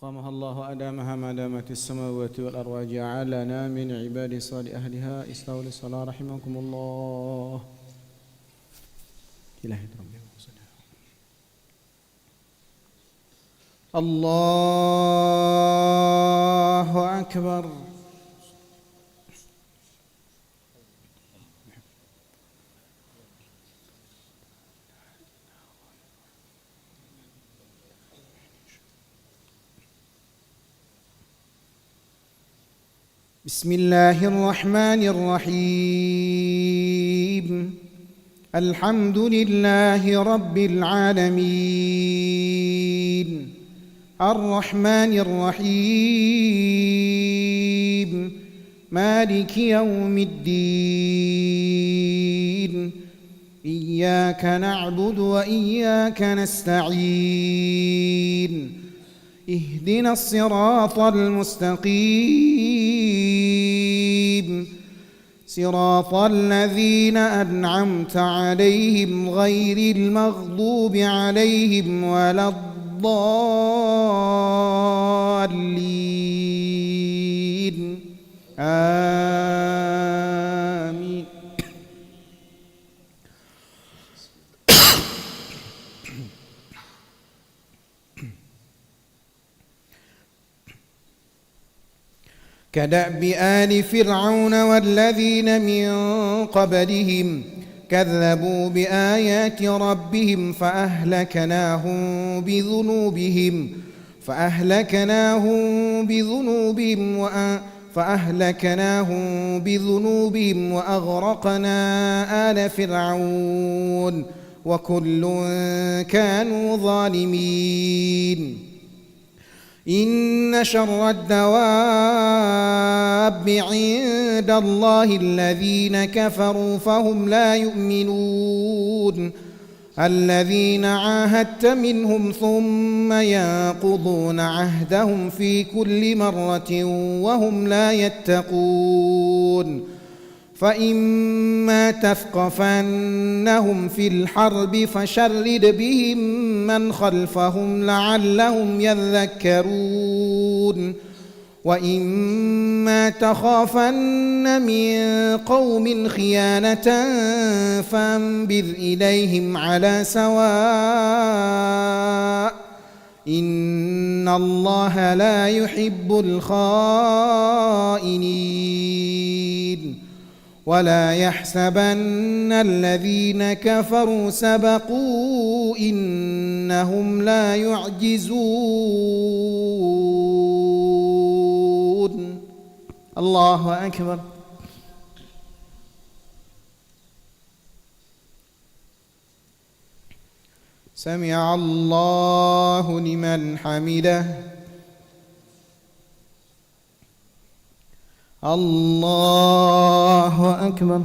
أقامها الله أدامها ما دامت السماوات والأرض جعلنا من عباد صالح أهلها استووا للصلاة رحمكم الله. إلهي ربي الله أكبر. بسم الله الرحمن الرحيم. الحمد لله رب العالمين الرحمن الرحيم مالك يوم الدين إياك نعبد وإياك نستعين اهدنا الصراط المستقيم صراط الذين أنعمت عليهم غير المغضوب عليهم ولا الضالين آمين. كدأب آل فرعون والذين من قبلهم كذبوا بآيات ربهم فأهلكناهم بذنوبهم وأغرقنا آل فرعون وكل كانوا ظالمين. إن شر الدواب عند الله الذين كفروا فهم لا يؤمنون. الذين عاهدت منهم ثم ينقضون عهدهم في كل مرة وهم لا يتقون. فإما تثقفنهم في الحرب فشرد بهم من خلفهم لعلهم يذكرون. وإما تخافن من قوم خيانة فانبذ إليهم على سواء إن الله لا يحب الخائنين. ولا يحسبن الذين كفروا سبقوا إنهم لا يعجزون. الله أكبر. سمع الله لمن حمده. الله أكبر.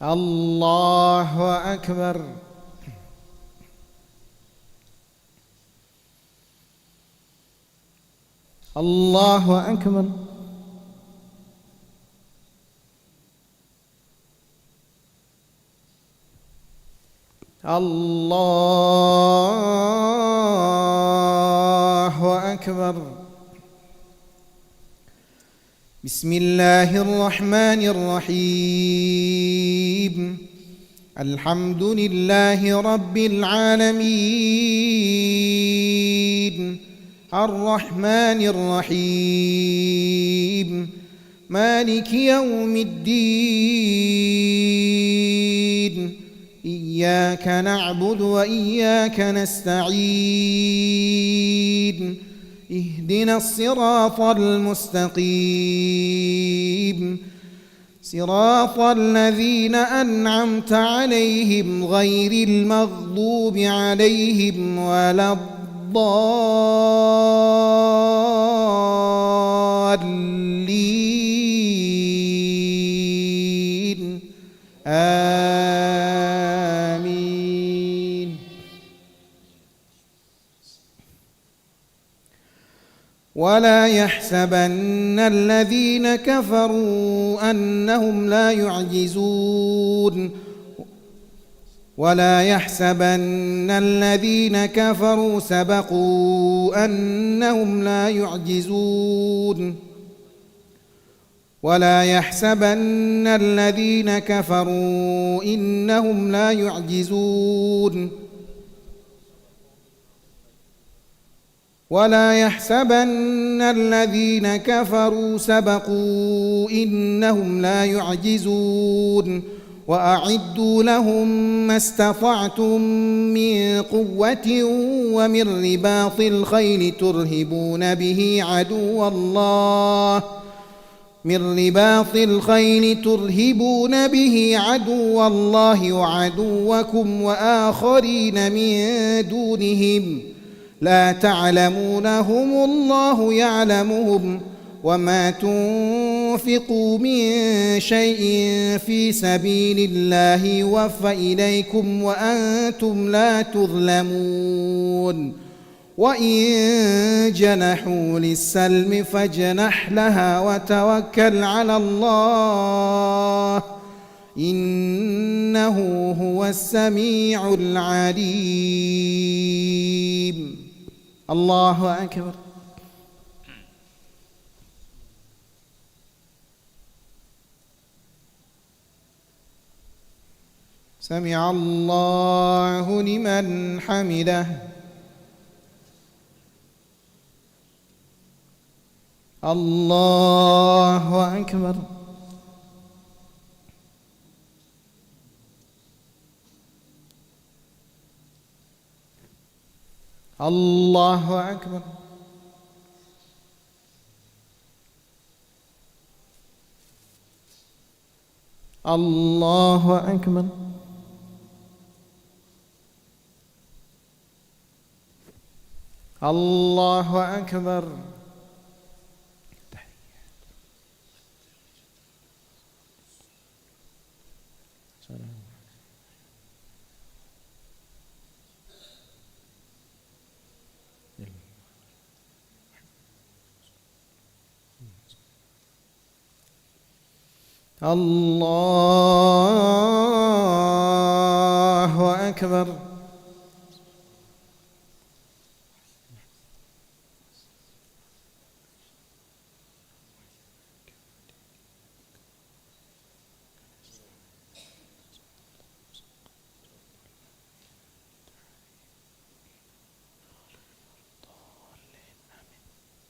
الله أكبر. الله أكبر. الله أكبر. بسم الله الرحمن الرحيم. الحمد لله رب العالمين الرحمن الرحيم مالك يوم الدين إياك نعبد وإياك نستعين اهدنا الصراط المستقيم صراط الذين أنعمت عليهم غير المغضوب عليهم ولا الضالين آمين. ولا يحسبن الذين كفروا أنهم لا يعجزون ولا يحسبن الذين كفروا سبقوا أنهم لا يعجزون ولا يحسبن الذين كفروا إنهم لا يعجزون ولا يحسبن الذين كفروا سبقوا إنهم لا يعجزون وأعدوا لهم ما استطعتم من قوة ومن رباط الخيل ترهبون به عدو الله وعدوكم وآخرين من دونهم لا تعلمونهم الله يعلمهم وما تنفقوا من شيء في سبيل الله يوفى إليكم وأنتم لا تظلمون وإن جنحوا للسلم فاجنح لها وتوكل على الله إنه هو السميع العليم. الله أكبر. سمع الله لمن حمده. الله أكبر. الله أكبر. الله أكبر. الله أكبر. الله أكبر.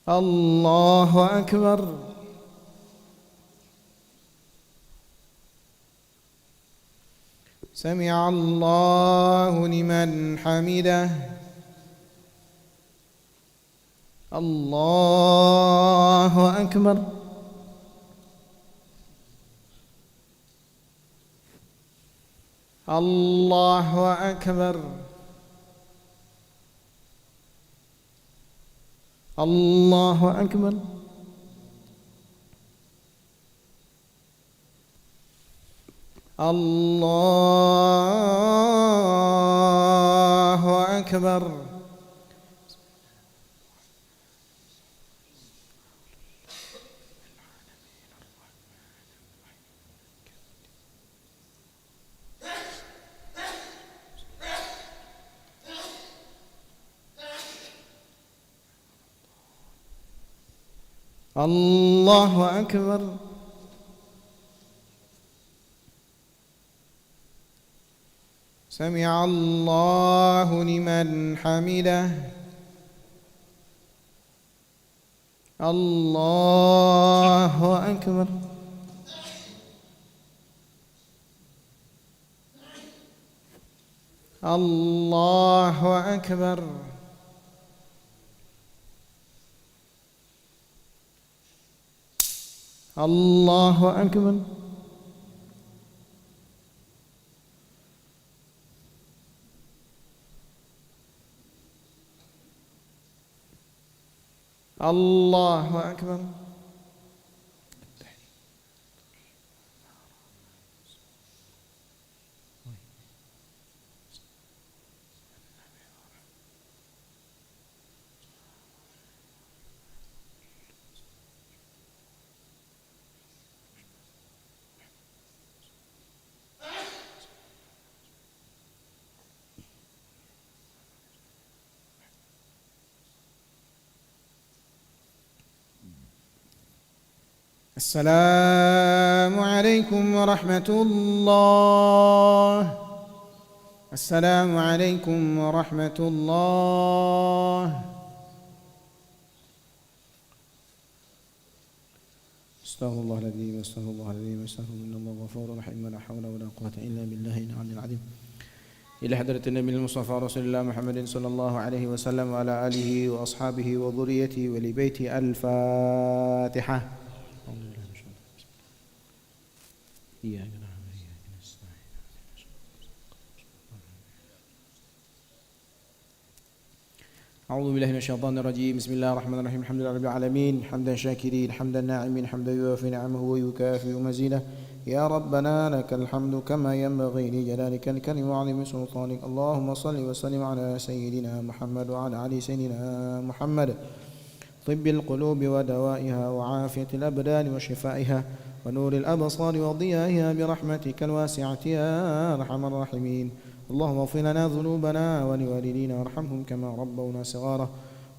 الله أكبر. سمع الله لمن حمده. الله أكبر. الله أكبر. الله أكبر. الله أكبر. الله أكبر. سمع الله لمن حمده. الله أكبر. الله أكبر. الله أكبر. الله أكبر. السلام عليكم ورحمة الله. السلام عليكم ورحمة الله. استغفر الله العظيم استغفر الله العظيم استغفر إن الله غفور رحيم ولا حول ولا قوة إلا بالله العلي العظيم. إلى حضرة النبي المصطفى رسول الله محمد صلى الله عليه وسلم وعلى آله وأصحابه وذريته ولبيته. الفاتحة. أعوذ بالله من الشيطان الرجيم. بسم الله الرحمن الرحيم. الحمد لله رب العالمين حمدا شاكرين حمدا ناعمين حمدا يوافي نعمه ويكافئ مزيده. يا ربنا لك الحمد كما ينبغي لجلالك الكريم وعظيم سلطانك. اللهم صل وسلم على سيدنا محمد وعلى آل سيدنا محمد طب القلوب ودوائها وعافية الأبدان وشفائها ونور الأبصار وضيائها برحمتك الواسعة يا أرحم الراحمين. اللهم اغفر لنا ذنوبنا ولوالدينا وارحمهم كما ربونا صغارا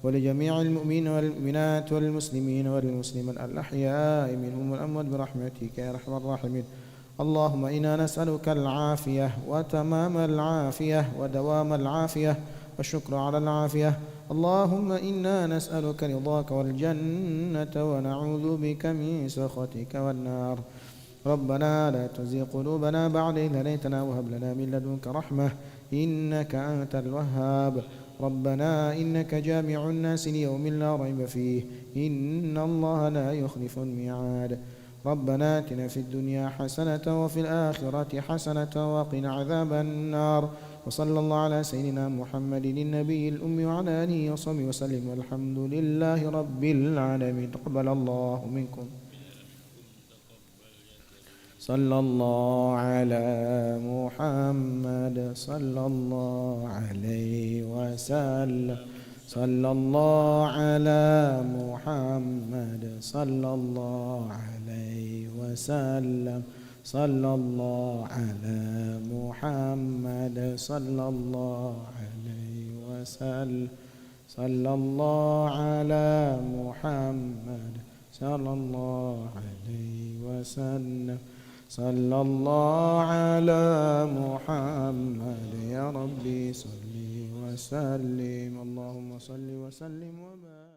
ولجميع المؤمنين والمؤمنات والمسلمين والمسلمات الأحياء منهم والأموات برحمتك يا أرحم الراحمين. اللهم إنا نسألك العافية وتمام العافية ودوام العافية والشكر على العافية. اللهم إنا نسألك رضاك والجنة ونعوذ بك من سخطك والنار. ربنا لا تزغ قلوبنا بعد إذ هديتنا وهب لنا من لدنك رحمة إنك أنت الوهاب. ربنا إنك جامع الناس ليوم لا ريب فيه إن الله لا يخلف الميعاد. ربنا آتنا في الدنيا حسنة وفي الآخرة حسنة وقنا عذاب النار. وصلى الله على سيدنا محمد النبي الأمي وعلى آله وصحبه وسلم والحمد لله رب العالمين. تقبل الله منكم. صلى الله على محمد صلى الله عليه وسلم. صلى الله على محمد صلى الله عليه وسلم. صلى الله على محمد صلى الله عليه وسلم. صلى الله على محمد صلى الله عليه وسلم. صلى الله على محمد يا ربي صل وسلم. اللهم صل وسلم وبارك.